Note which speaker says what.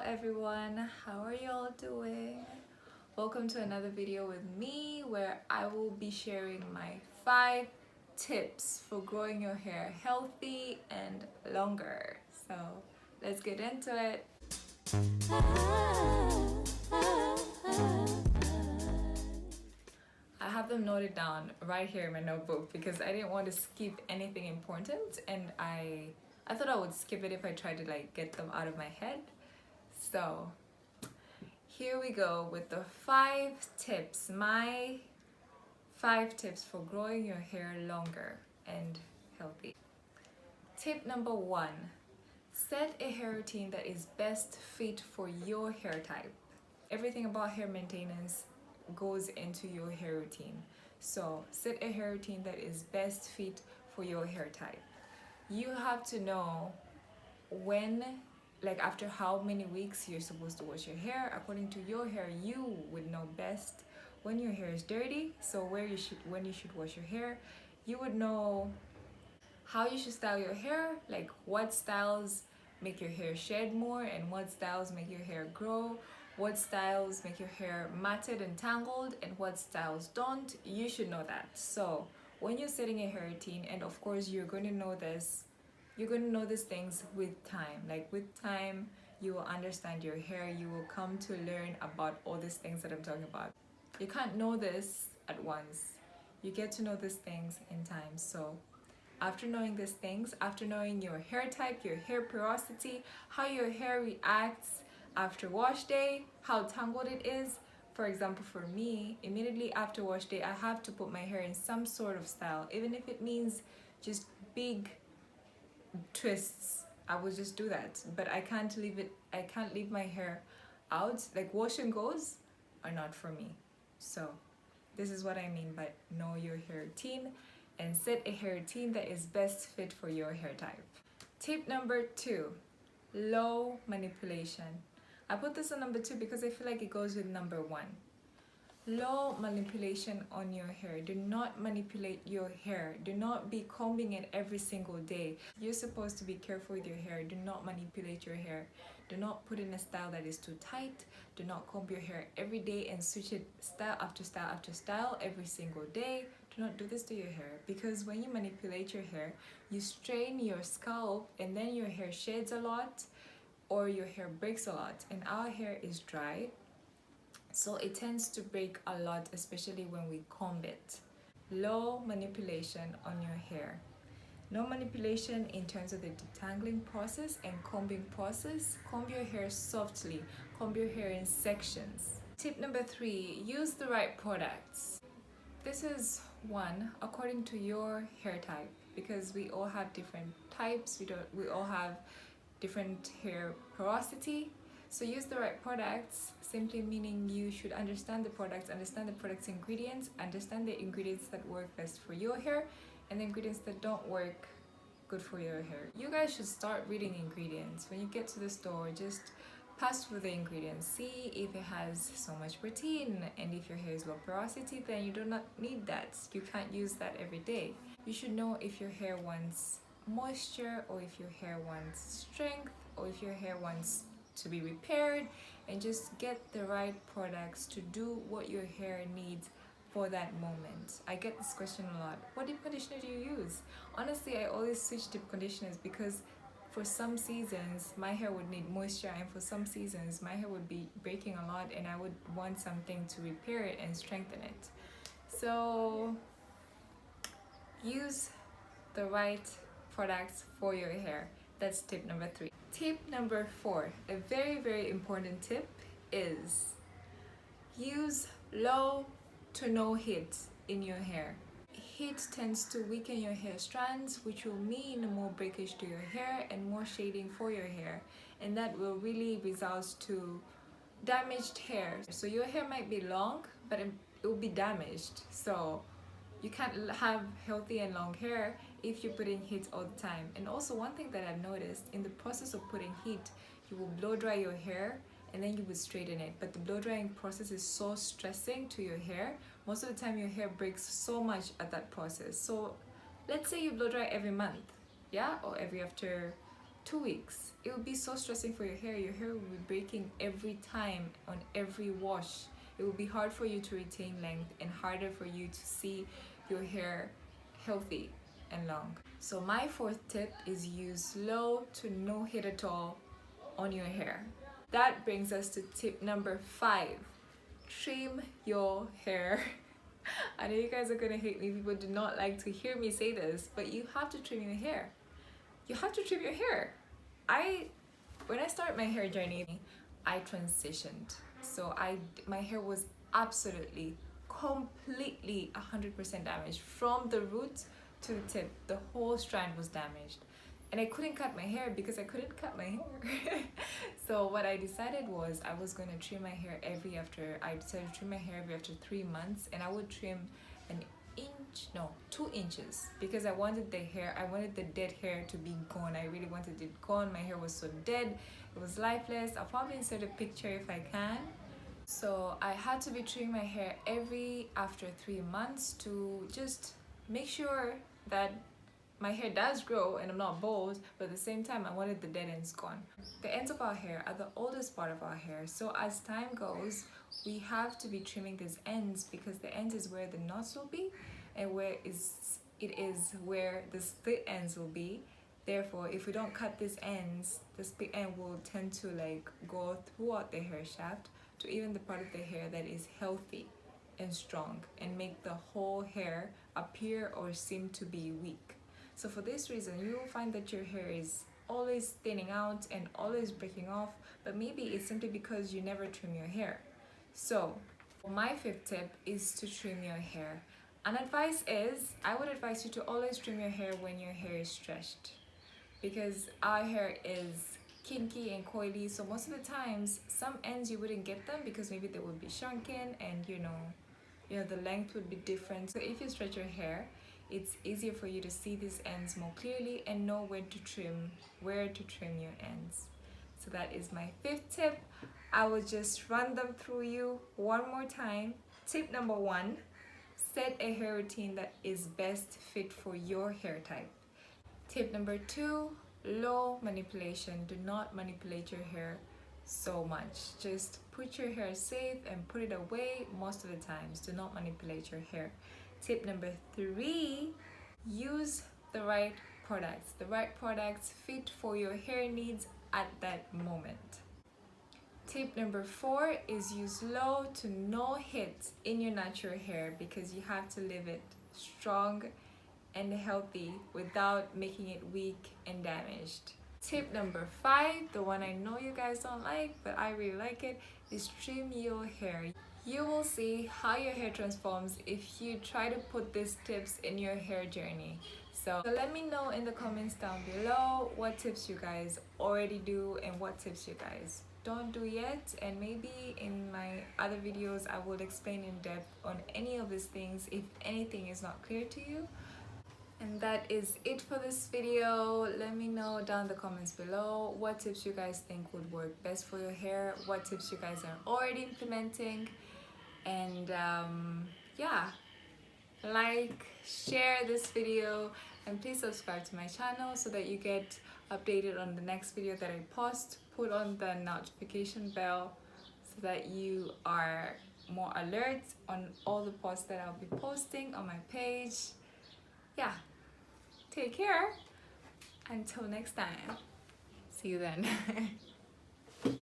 Speaker 1: everyone, how are y'all doing? Welcome to another video with me where I will be sharing my 5 tips for growing your hair healthy and longer. So let's get into it. I have them noted down right here in my notebook because I didn't want to skip anything important, and I thought I would skip it if I tried to get them out of my head. So here we go with the 5 tips, my 5 tips for growing your hair longer and healthy. Tip number 1, set a hair routine that is best fit for your hair type. Everything about hair maintenance goes into your hair routine. So set a hair routine that is best fit for your hair type. You have to know when, after how many weeks you're supposed to wash your hair. According to your hair, you would know best when your hair is dirty, so when you should wash your hair. You would know how you should style your hair, like what styles make your hair shed more and what styles make your hair grow, what styles make your hair matted and tangled and what styles don't. You should know that. So when you're setting a hair routine, and of course you're going to know these things with time. With time, you will understand your hair. You will come to learn about all these things that I'm talking about. You can't know this at once. You get to know these things in time. So after knowing these things, after knowing your hair type, your hair porosity, how your hair reacts after wash day, how tangled it is. For example, for me, immediately after wash day, I have to put my hair in some sort of style, even if it means just big twists. I will just do that, but I can't leave my hair out. Wash and goes are not for me. So this is what I mean by know your hair routine and set a hair routine that is best fit for your hair type. Tip number 2, low manipulation. I put this on number 2 because I feel like it goes with number 1. Low manipulation on your hair. Do not manipulate your hair. Do not be combing it every single day. You're supposed to be careful with your hair. Do not manipulate your hair. Do not put in a style that is too tight. Do not comb your hair every day and switch it style after style after style every single day. Do not do this to your hair, because when you manipulate your hair, you strain your scalp and then your hair sheds a lot or your hair breaks a lot, and our hair is dry, so it tends to break a lot, especially when we comb it. Low manipulation on your hair. No manipulation in terms of the detangling process and combing process. Comb your hair softly. Comb your hair in sections. Tip number 3, use the right products. This is one according to your hair type, because we all have different types. We all have different hair porosity. So use the right products, simply meaning you should understand the products, understand the product's ingredients, understand the ingredients that work best for your hair and the ingredients that don't work good for your hair. You guys should start reading ingredients. When you get to the store, just pass through the ingredients. See if it has so much protein, and if your hair is low porosity, then you do not need that. You can't use that every day. You should know if your hair wants moisture, or if your hair wants strength, or if your hair wants to be repaired, and just get the right products to do what your hair needs for that moment. I get this question a lot. What deep conditioner do you use? Honestly, I always switch deep conditioners because for some seasons my hair would need moisture, and for some seasons my hair would be breaking a lot and I would want something to repair it and strengthen it. So use the right products for your hair. That's tip number 3. Tip number 4, a very, very important tip, is use low to no heat in your hair. Heat tends to weaken your hair strands, which will mean more breakage to your hair and more shading for your hair, and that will really result to damaged hair. So your hair might be long, but it will be damaged. So you can't have healthy and long hair if you're putting heat all the time. And also, one thing that I've noticed, in the process of putting heat, you will blow dry your hair and then you would straighten it, but the blow drying process is so stressing to your hair. Most of the time your hair breaks so much at that process. So let's say you blow dry every month, yeah, or every after 2 weeks. It would be so stressing for your hair. Your hair will be breaking every time on every wash. It will be hard for you to retain length and harder for you to see your hair healthy and long. So my fourth tip is use low to no heat at all on your hair. That brings us to tip number 5. Trim your hair. I know you guys are gonna hate me. People do not like to hear me say this, but you have to trim your hair. You have to trim your hair. When I started my hair journey, I transitioned. So my hair was absolutely, completely 100% damaged from the root to the tip. The whole strand was damaged. And I couldn't cut my hair because I couldn't cut my hair. So what I decided was I was going to trim my hair I decided to trim my hair every after 3 months, and I would trim 2 inches, because I wanted the dead hair to be gone. I really wanted it gone. My hair was so dead, it was lifeless. I'll probably insert a picture if I can. So I had to be trimming my hair every after 3 months to just make sure that my hair does grow and I'm not bald, but at the same time I wanted the dead ends gone. The ends of our hair are the oldest part of our hair, so as time goes we have to be trimming these ends, because the ends is where the knots will be, and it is where the split ends will be. Therefore, if we don't cut these ends, the split end will tend to like go throughout the hair shaft to even the part of the hair that is healthy and strong, and make the whole hair appear or seem to be weak. So for this reason, you will find that your hair is always thinning out and always breaking off, but maybe it's simply because you never trim your hair. So my 5th tip is to trim your hair. An advice is, I would advise you to always trim your hair when your hair is stretched, because our hair is kinky and coily, so most of the times some ends you wouldn't get them because maybe they would be shrunken, and you know the length would be different. So if you stretch your hair, it's easier for you to see these ends more clearly and know where to trim your ends. So that is my 5th tip. I will just run them through you one more time. Tip number 1, set a hair routine that is best fit for your hair type. Tip number 2, low manipulation. Do not manipulate your hair so much. Just put your hair safe and put it away most of the times. Do not manipulate your hair. Tip number 3, use the right products. The right products fit for your hair needs at that moment. Tip number 4 is use low to no heat in your natural hair, because you have to leave it strong and healthy without making it weak and damaged. Tip number 5, the one I know you guys don't like, but I really like it, is trim your hair. You will see how your hair transforms if you try to put these tips in your hair journey. So let me know in the comments down below what tips you guys already do and what tips you guys don't do yet, and maybe in my other videos I will explain in depth on any of these things if anything is not clear to you. And that is it for this video. Let me know down in the comments below what tips you guys think would work best for your hair, what tips you guys are already implementing, and yeah, like, share this video, and please subscribe to my channel so that you get updated on the next video that I post. Put on the notification bell so that you are more alert on all the posts that I'll be posting on my page. Yeah, take care until next time. See you then.